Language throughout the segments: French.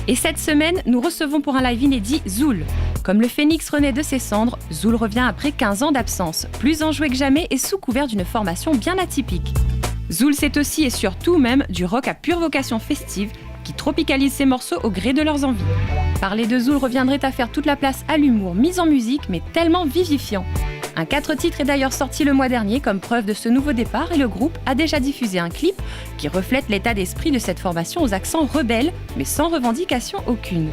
Et cette semaine, nous recevons pour un live inédit Zoul. Comme le phénix renaît de ses cendres, Zoul revient après 15 ans d'absence, plus enjoué que jamais et sous couvert d'une formation bien atypique. Zoul, c'est aussi et surtout même du rock à pure vocation festive qui tropicalise ses morceaux au gré de leurs envies. Parler de Zoul reviendrait à faire toute la place à l'humour mis en musique, mais tellement vivifiant. Un 4 titres est d'ailleurs sorti le mois dernier comme preuve de ce nouveau départ et le groupe a déjà diffusé un clip qui reflète l'état d'esprit de cette formation aux accents rebelles, mais sans revendication aucune.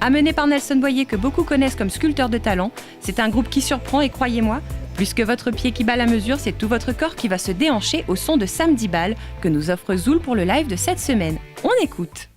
Amené par Nelson Boyer que beaucoup connaissent comme sculpteur de talent, c'est un groupe qui surprend et croyez-moi, plus que votre pied qui bat la mesure, c'est tout votre corps qui va se déhancher au son de Samedi Bal que nous offre Zoul pour le live de cette semaine. On écoute.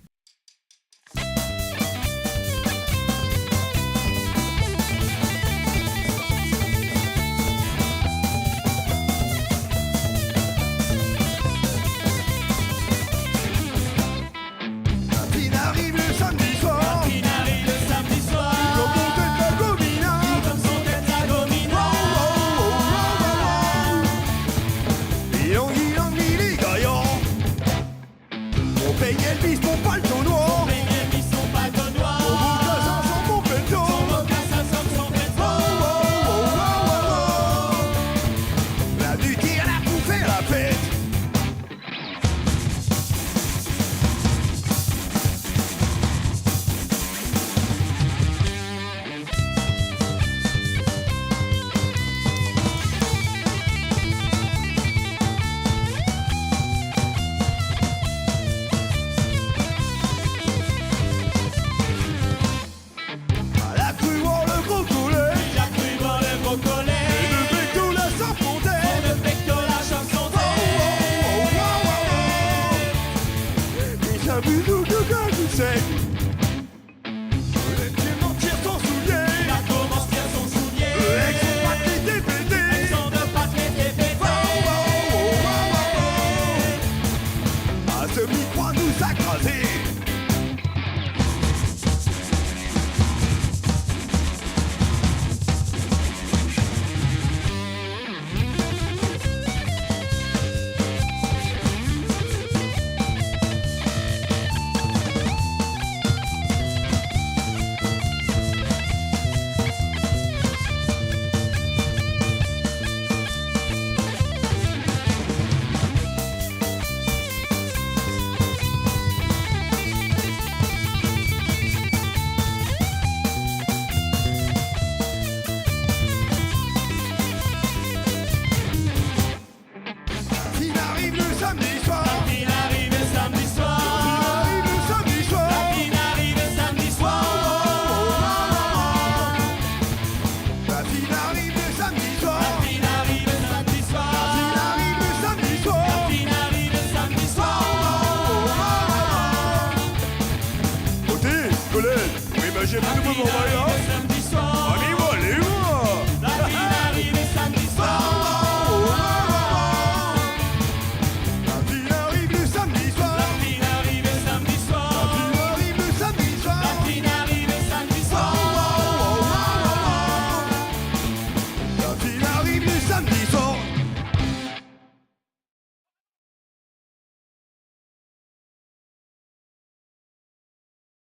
J'ai plus de moment,